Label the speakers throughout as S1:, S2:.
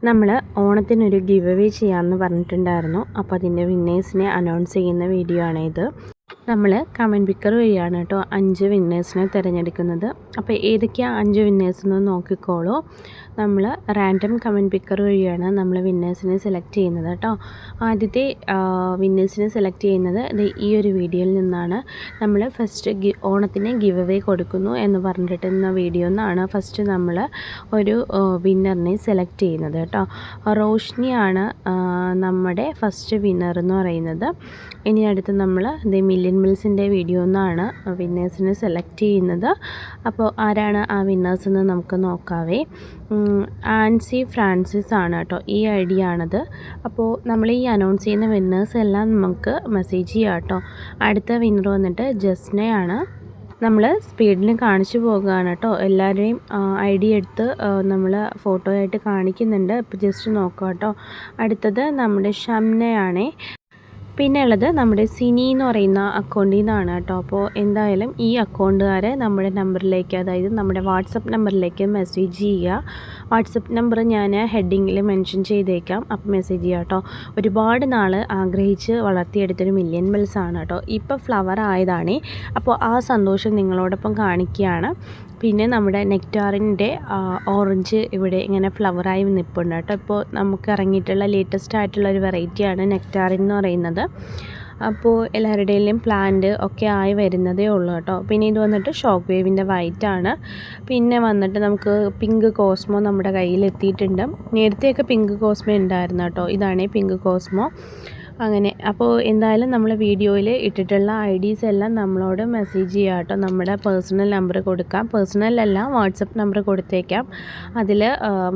S1: നമ്മൾ ഓണത്തിനൊരു give away ചെയ്യാമെന്ന് പറഞ്ഞിട്ടുണ്ടായിരുന്നു. അപ്പോൾ അതിൻ്റെ വിന്നേഴ്സിനെ അനൗൺസ് ചെയ്യുന്ന വീഡിയോ ആണ് ഇത്. നമ്മൾ കമൻറ്റ് പിക്കർ വഴിയാണ് കേട്ടോ 5 വിന്നേഴ്സിനെ തിരഞ്ഞെടുക്കുന്നത്. അപ്പോൾ ഏതൊക്കെയാണ് 5 വിന്നേഴ്സ് എന്ന് നോക്കിക്കോളൂ. നമ്മൾ റാൻഡം കമൻറ്റ് പിക്കർ വഴിയാണ് നമ്മൾ വിന്നേഴ്സിനെ സെലക്ട് ചെയ്യുന്നത് കേട്ടോ. ആദ്യത്തെ വിന്നേഴ്സിനെ സെലക്ട് ചെയ്യുന്നത് ഈ ഒരു വീഡിയോയിൽ നിന്നാണ്. നമ്മൾ ഫസ്റ്റ് ഓണത്തിന് ഗിവ് അവേ കൊടുക്കുന്നു എന്ന് പറഞ്ഞിട്ടുന്ന വീഡിയോ എന്നാണ് ഫസ്റ്റ് നമ്മൾ ഒരു വിന്നറിനെ സെലക്ട് ചെയ്യുന്നത് കേട്ടോ. റോഷ്നിയാണ് നമ്മുടെ ഫസ്റ്റ് വിന്നർ എന്ന് പറയുന്നത്. ഇനി അടുത്ത് നമ്മൾ മില്യൺ മിൽസിൻ്റെ വീഡിയോ എന്നാണ് വിന്നേഴ്സിനെ സെലക്ട് ചെയ്യുന്നത്. അപ്പോൾ ആരാണ് ആ വിന്നേഴ്സ് എന്ന് നമുക്ക് നോക്കാവേ. ആൻസി ഫ്രാൻസിസ് ആണ് കേട്ടോ ഈ ഐഡിയ ആണത്. അപ്പോൾ നമ്മൾ ഈ അനൗൺസ് ചെയ്യുന്ന വിന്നേഴ്സ് എല്ലാം നമുക്ക് മെസ്സേജ് ചെയ്യാം കേട്ടോ. അടുത്ത വിന്നർ വന്നിട്ട് ജസ്നയാണ്. നമ്മൾ സ്പീഡിന് കാണിച്ചു പോകുകയാണ് കേട്ടോ. എല്ലാവരെയും ഐ ഡി എടുത്ത് നമ്മൾ ഫോട്ടോ ആയിട്ട് കാണിക്കുന്നുണ്ട്. ഇപ്പോൾ ജസ്റ്റ് നോക്കാം കേട്ടോ. അടുത്തത് നമ്മുടെ ഷംനയാണേ. പിന്നെ ഉള്ളത് നമ്മുടെ സിനി എന്ന് പറയുന്ന അക്കൗണ്ടിൽ നിന്നാണ് കേട്ടോ. അപ്പോൾ എന്തായാലും ഈ അക്കൗണ്ടുകാരെ നമ്മുടെ നമ്പറിലേക്ക്, അതായത് നമ്മുടെ വാട്സപ്പ് നമ്പറിലേക്ക് മെസ്സേജ് ചെയ്യുക. വാട്സപ്പ് നമ്പർ ഞാൻ ഹെഡിങ്ങിൽ മെൻഷൻ ചെയ്തേക്കാം. അപ്പോൾ മെസ്സേജ് ചെയ്യുക കേട്ടോ. ഒരുപാട് നാൾ ആഗ്രഹിച്ച് വളർത്തിയെടുത്തൊരു മില്യൺ മിൽസ് ആണ് കേട്ടോ. ഇപ്പോൾ ഫ്ലവർ ആയതാണ്. അപ്പോൾ ആ സന്തോഷം നിങ്ങളോടൊപ്പം കാണിക്കുകയാണ്. പിന്നെ നമ്മുടെ നെക്ടാറിൻ്റെ ഓറഞ്ച് ഇവിടെ ഇങ്ങനെ ഫ്ലവറായി നിൽപ്പുണ്ട് കേട്ടോ. ഇപ്പോൾ നമുക്ക് ഇറങ്ങിയിട്ടുള്ള ലേറ്റസ്റ്റ് ആയിട്ടുള്ള ഒരു വെറൈറ്റിയാണ് നെക്ടാറിൻ എന്ന് പറയുന്നത്. അപ്പോൾ എല്ലാവരുടെയും പ്ലാന്റ് ഒക്കെ ആയി വരുന്നതേ ഉള്ളൂ കേട്ടോ. പിന്നെ ഇത് വന്നിട്ട് ഷോക്ക് വേവിൻ്റെ വൈറ്റാണ്. പിന്നെ വന്നിട്ട് നമുക്ക് പിങ്ക് കോസ്മോ നമ്മുടെ കയ്യിൽ എത്തിയിട്ടുണ്ട്. നേരത്തെയൊക്കെ പിങ്ക് കോസ്മോ ഉണ്ടായിരുന്നു കേട്ടോ. ഇതാണ് പിങ്ക് കോസ്മോ. അങ്ങനെ അപ്പോൾ എന്തായാലും നമ്മൾ വീഡിയോയിൽ ഇട്ടിട്ടുള്ള ഐഡീസ് എല്ലാം നമ്മളോട് മെസ്സേജ് ചെയ്യുക കേട്ടോ. നമ്മുടെ പേഴ്സണൽ നമ്പർ കൊടുക്കാം. പേഴ്സണലല്ല, വാട്സപ്പ് നമ്പർ കൊടുത്തേക്കാം. അതിൽ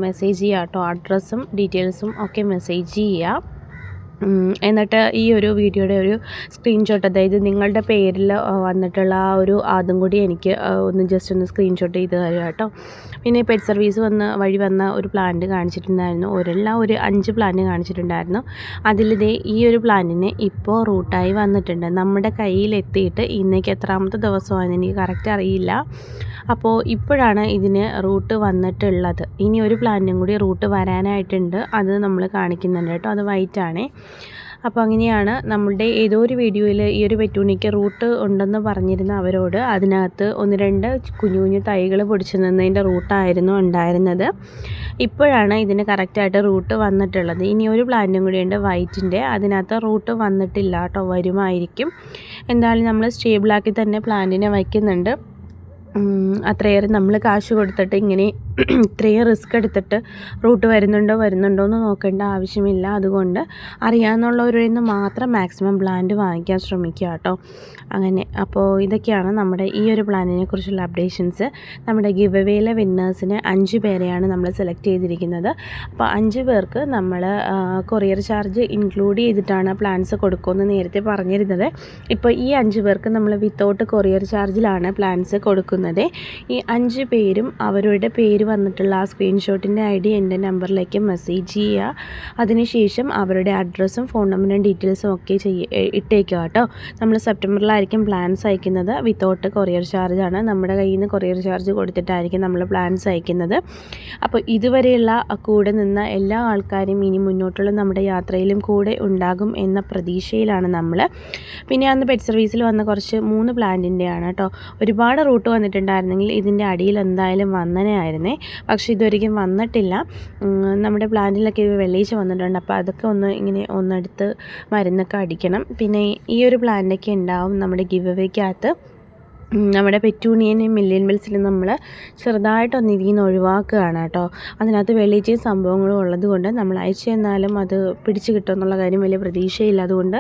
S1: മെസ്സേജ് ചെയ്യുക കേട്ടോ. അഡ്രസ്സും ഡീറ്റെയിൽസും ഒക്കെ മെസ്സേജ് ചെയ്യുക. എന്നിട്ട് ഈ ഒരു വീഡിയോയുടെ ഒരു സ്ക്രീൻഷോട്ട്, അതായത് നിങ്ങളുടെ പേരിൽ വന്നിട്ടുള്ള ആ ഒരു അതും കൂടി എനിക്ക് ജസ്റ്റ് ഒന്ന് സ്ക്രീൻഷോട്ട് ചെയ്ത് തരിക കേട്ടോ. പിന്നെ പെറ്റ് സർവീസ് വഴി വന്ന ഒരു പ്ലാന്റ് കാണിച്ചിട്ടുണ്ടായിരുന്നു. ഒരു 5 പ്ലാന്റ് കാണിച്ചിട്ടുണ്ടായിരുന്നു. അതിലിതേ ഈ ഒരു പ്ലാന്റിന് ഇപ്പോൾ റൂട്ടായി വന്നിട്ടുണ്ട്. നമ്മുടെ കയ്യിലെത്തിയിട്ട് ഇന്നേക്ക് എത്രാമത്തെ ദിവസമാണെന്ന് എനിക്ക് കറക്റ്റ് അറിയില്ല. അപ്പോൾ ഇപ്പോഴാണ് ഇതിന് റൂട്ട് വന്നിട്ടുള്ളത്. ഇനി ഒരു പ്ലാന്റും കൂടി റൂട്ട് വരാനായിട്ടുണ്ട്. അത് നമ്മൾ കാണിക്കുന്നുണ്ട് കേട്ടോ. അത് വൈറ്റാണേ. അപ്പോൾ അങ്ങനെയാണ് നമ്മളുടെ ഏതോ ഒരു വീഡിയോയിൽ ഈ ഒരു പെറ്റൂണിക്ക് റൂട്ട് ഉണ്ടെന്ന് പറഞ്ഞിരുന്ന അവരോട് അതിനകത്ത് 1-2 കുഞ്ഞു കുഞ്ഞു തൈകൾ പൊടിച്ചു നിന്നതിൻ്റെ റൂട്ടായിരുന്നു ഉണ്ടായിരുന്നത്. ഇപ്പോഴാണ് ഇതിന് കറക്റ്റായിട്ട് റൂട്ട് വന്നിട്ടുള്ളത്. ഇനി ഒരു പ്ലാന്റും കൂടിയുണ്ട് വൈറ്റിൻ്റെ. അതിനകത്ത് റൂട്ട് വന്നിട്ടില്ല കേട്ടോ. വരുമായിരിക്കും. എന്തായാലും നമ്മൾ സ്റ്റേബിളാക്കി തന്നെ പ്ലാന്റിനെ വയ്ക്കുന്നുണ്ട്. അത്രയേറെ നമ്മൾ കാശ് കൊടുത്തിട്ട് ഇങ്ങനെ ഇത്രയും റിസ്ക് എടുത്തിട്ട് റൂട്ട് വരുന്നുണ്ടോ എന്ന് നോക്കേണ്ട ആവശ്യമില്ല. അതുകൊണ്ട് അറിയാവുന്നവരിൽ നിന്ന് മാത്രം മാക്സിമം പ്ലാന്റ് വാങ്ങിക്കാൻ ശ്രമിക്കുക കേട്ടോ. അങ്ങനെ അപ്പോൾ ഇതൊക്കെയാണ് നമ്മുടെ ഈ ഒരു പ്ലാനിനെ കുറിച്ചുള്ള അപ്ഡേഷൻസ്. നമ്മുടെ ഗിവ് അവേയിലെ വിന്നേഴ്സിന് 5 പേരെയാണ് നമ്മൾ സെലക്ട് ചെയ്തിരിക്കുന്നത്. അപ്പോൾ 5 പേർക്ക് നമ്മൾ കൊറിയർ ചാർജ് ഇൻക്ലൂഡ് ചെയ്തിട്ടാണ് പ്ലാൻസ് കൊടുക്കുമെന്ന് നേരത്തെ പറഞ്ഞിരുന്നത്. ഇപ്പോൾ ഈ 5 പേർക്ക് നമ്മൾ വിത്തൗട്ട് കൊറിയർ ചാർജിലാണ് പ്ലാൻസ് കൊടുക്കുന്നത്. ഈ 5 പേരും അവരുടെ പേര് വന്നിട്ടുള്ള ആ സ്ക്രീൻഷോട്ടിൻ്റെ ഐ ഡി എൻ്റെ നമ്പറിലേക്ക് മെസ്സേജ് ചെയ്യുക. അതിനുശേഷം അവരുടെ അഡ്രസ്സും ഫോൺ നമ്പറും ഡീറ്റെയിൽസും ഒക്കെ ഇട്ടേക്കുക കേട്ടോ. നമ്മൾ സെപ്റ്റംബറിലായിരിക്കും പ്ലാൻസ് അയക്കുന്നത്. വിത്തൗട്ട് കൊറിയർ ചാർജാണ്. നമ്മുടെ കയ്യിൽ നിന്ന് കൊറിയർ ചാർജ് കൊടുത്തിട്ടായിരിക്കും നമ്മൾ പ്ലാൻസ് അയക്കുന്നത്. അപ്പോൾ ഇതുവരെയുള്ള കൂടെ നിന്ന എല്ലാ ആൾക്കാരും ഇനി മുന്നോട്ടുള്ള നമ്മുടെ യാത്രയിലും കൂടെ ഉണ്ടാകും എന്ന പ്രതീക്ഷയിലാണ് നമ്മൾ. പിന്നെ അന്ന് പെറ്റ് സർവീസിൽ വന്ന കുറച്ച് 3 പ്ലാന്റിൻ്റെയാണ് കേട്ടോ. ഒരുപാട് റൂട്ട് വന്നിട്ടുണ്ടായിരുന്നെങ്കിൽ ഇതിൻ്റെ അടിയിൽ എന്തായാലും വന്നനെ ആയിരുന്നേ. പക്ഷേ ഇതുവരെയും വന്നിട്ടില്ല. നമ്മുടെ പ്ലാന്റിലൊക്കെ വെള്ളീച്ച വന്നിട്ടുണ്ട്. അപ്പോൾ അതൊക്കെ ഒന്നെടുത്ത് മരുന്നൊക്കെ അടിക്കണം. പിന്നെ ഈ ഒരു പ്ലാന്റൊക്കെ ഉണ്ടാവും നമ്മുടെ ഗിവ് അവേക്കകത്ത്. നമ്മുടെ പെറ്റൂണിയനെയും മില്യൺ മിൽസിലും നമ്മൾ ചെറുതായിട്ടൊന്ന് ഇതിൽ നിന്ന് ഒഴിവാക്കുകയാണ് കേട്ടോ. അതിനകത്ത് വെള്ളീച്ചയും സംഭവങ്ങളും ഉള്ളത് കൊണ്ട് നമ്മൾ അയച്ചു തന്നാലും അത് പിടിച്ച് കിട്ടുമെന്നുള്ള കാര്യം വലിയ പ്രതീക്ഷയില്ല. അതുകൊണ്ട്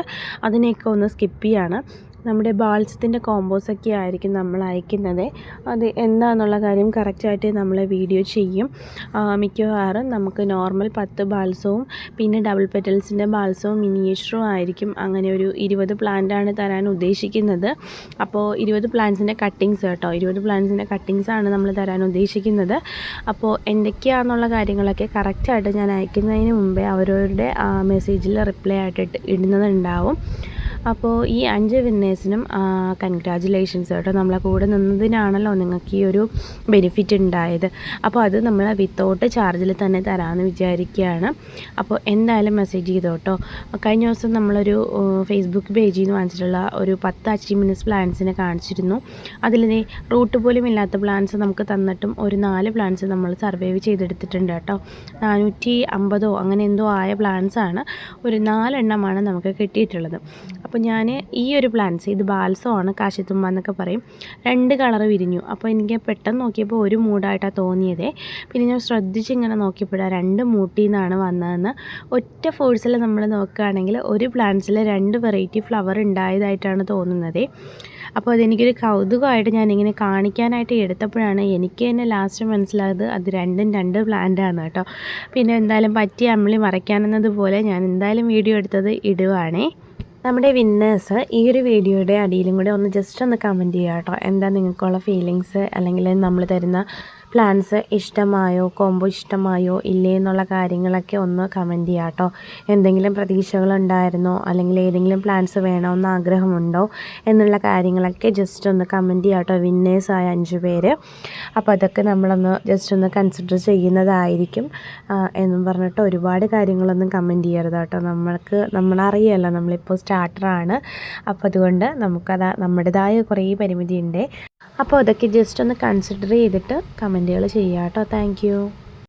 S1: അതിനെയൊക്കെ ഒന്ന് സ്കിപ്പ് ചെയ്യാണ്. നമ്മുടെ ബാൾസത്തിൻ്റെ കോമ്പോസൊക്കെ ആയിരിക്കും നമ്മൾ അയക്കുന്നത്. അത് എന്താണെന്നുള്ള കാര്യം കറക്റ്റായിട്ട് നമ്മൾ വീഡിയോ ചെയ്യും. മിക്കവാറും നമുക്ക് നോർമൽ 10 ബാൾസവും പിന്നെ ഡബിൾ പെറ്റൽസിൻ്റെ ബാൾസവും മിനിയേച്ചറും ആയിരിക്കും. അങ്ങനെ ഒരു 20 പ്ലാന്റാണ് തരാൻ ഉദ്ദേശിക്കുന്നത്. അപ്പോൾ 20 പ്ലാന്റ്സിൻ്റെ കട്ടിങ്സ് കേട്ടോ. 20 പ്ലാന്റ്സിൻ്റെ കട്ടിങ്സാണ് നമ്മൾ തരാൻ ഉദ്ദേശിക്കുന്നത്. അപ്പോൾ എന്തൊക്കെയാണെന്നുള്ള കാര്യങ്ങളൊക്കെ കറക്റ്റായിട്ട് ഞാൻ അയക്കുന്നതിന് മുമ്പേ അവരവരുടെ മെസ്സേജിൽ റിപ്ലൈ ആയിട്ട് ഇടുന്നതുണ്ടാവും. അപ്പോൾ ഈ 5 വിന്നേഴ്സിനും കൺഗ്രാജുലേഷൻസ് കേട്ടോ. നമ്മളെ കൂടെ നിന്നതിനാണല്ലോ നിങ്ങൾക്ക് ഈ ഒരു ബെനിഫിറ്റ് ഉണ്ടായത്. അപ്പോൾ അത് നമ്മൾ വിത്തൗട്ട് ചാർജിൽ തന്നെ തരാമെന്ന് വിചാരിക്കുകയാണ്. അപ്പോൾ എന്തായാലും മെസ്സേജ് ചെയ്തോ കേട്ടോ. കഴിഞ്ഞ ദിവസം നമ്മളൊരു ഫേസ്ബുക്ക് പേജിൽ നിന്ന് വാങ്ങിച്ചിട്ടുള്ള ഒരു 10 അച്ചീവ്മെൻറ്റ്സ് പ്ലാൻസിനെ കാണിച്ചിരുന്നു. അതിൽ റൂട്ട് പോലും ഇല്ലാത്ത പ്ലാൻസ് നമുക്ക് തന്നിട്ടും ഒരു 4 പ്ലാൻസ് നമ്മൾ സർവൈവ് ചെയ്തെടുത്തിട്ടുണ്ട് കേട്ടോ. 450 അങ്ങനെ എന്തോ ആയ പ്ലാൻസാണ്. ഒരു 4 എണ്ണമാണ് നമുക്ക് കിട്ടിയിട്ടുള്ളത്. അപ്പോൾ ഞാൻ ഈ ഒരു പ്ലാൻസ്, ഇത് ബാൽസമാണ്, കാശിത്തുമ്പ എന്നൊക്കെ പറയും, 2 കളർ വിരിഞ്ഞു. അപ്പോൾ എനിക്ക് പെട്ടെന്ന് നോക്കിയപ്പോൾ ഒരു മൂടായിട്ടാണ് തോന്നിയത്. പിന്നെ ഞാൻ ശ്രദ്ധിച്ച് ഇങ്ങനെ നോക്കിയപ്പോഴാണ് 2 മൂട്ടിൽ നിന്നാണ് വന്നതെന്ന്. ഒറ്റ ഫോഴ്സിൽ നമ്മൾ നോക്കുകയാണെങ്കിൽ ഒരു പ്ലാന്റ്സിൽ 2 വെറൈറ്റി ഫ്ലവർ ഉണ്ടായതായിട്ടാണ് തോന്നുന്നത്. അപ്പോൾ അതെനിക്കൊരു കൗതുകമായിട്ട് ഞാനിങ്ങനെ കാണിക്കാനായിട്ട് എടുത്തപ്പോഴാണ് എനിക്ക് തന്നെ ലാസ്റ്റ് മനസ്സിലായത് അത് 2 പ്ലാന്റാണ് കേട്ടോ. പിന്നെ എന്തായാലും പറ്റിയ അമ്മിളി മറയ്ക്കാനെന്നതുപോലെ ഞാൻ എന്തായാലും വീഡിയോ എടുത്തത് ഇടുവാണേ. നമ്മുടെ വിന്നേഴ്സ് ഈ ഒരു വീഡിയോയുടെ അടിയിലും കൂടെ ഒന്ന് ജസ്റ്റ് ഒന്ന് കമൻറ്റ് ചെയ്യുക കേട്ടോ. എന്താ നിങ്ങൾക്കുള്ള ഫീലിങ്സ്, അല്ലെങ്കിൽ നമ്മൾ തരുന്ന പ്ലാൻസ് ഇഷ്ടമായോ, കോംബോ ഇഷ്ടമായോ ഇല്ലേ എന്നുള്ള കാര്യങ്ങളൊക്കെ ഒന്ന് കമൻറ്റ് ചെയ്യുക കേട്ടോ. എന്തെങ്കിലും പ്രതീക്ഷകളുണ്ടായിരുന്നോ, അല്ലെങ്കിൽ ഏതെങ്കിലും പ്ലാൻസ് വേണമെന്ന് ആഗ്രഹമുണ്ടോ എന്നുള്ള കാര്യങ്ങളൊക്കെ ജസ്റ്റ് ഒന്ന് കമൻറ്റ് ചെയ്യുക കേട്ടോ. വിന്നേഴ്സായ 5 പേര്. അപ്പോൾ അതൊക്കെ നമ്മളൊന്ന് ജസ്റ്റ് ഒന്ന് കൺസിഡർ ചെയ്യുന്നതായിരിക്കും എന്നും പറഞ്ഞിട്ട് ഒരുപാട് കാര്യങ്ങളൊന്നും കമൻറ്റ് ചെയ്യരുത് കേട്ടോ. നമ്മളറിയാമല്ലോ നമ്മളിപ്പോൾ സ്റ്റാർട്ടറാണ്. അപ്പോൾ അതുകൊണ്ട് നമുക്കത് നമ്മുടേതായ കുറേ പരിമിതിയുണ്ട്. അപ്പോൾ അതൊക്കെ ജസ്റ്റ് ഒന്ന് കൺസിഡർ ചെയ്തിട്ട് കമൻറ്റുകൾ ചെയ്യാം കേട്ടോ. Thank you.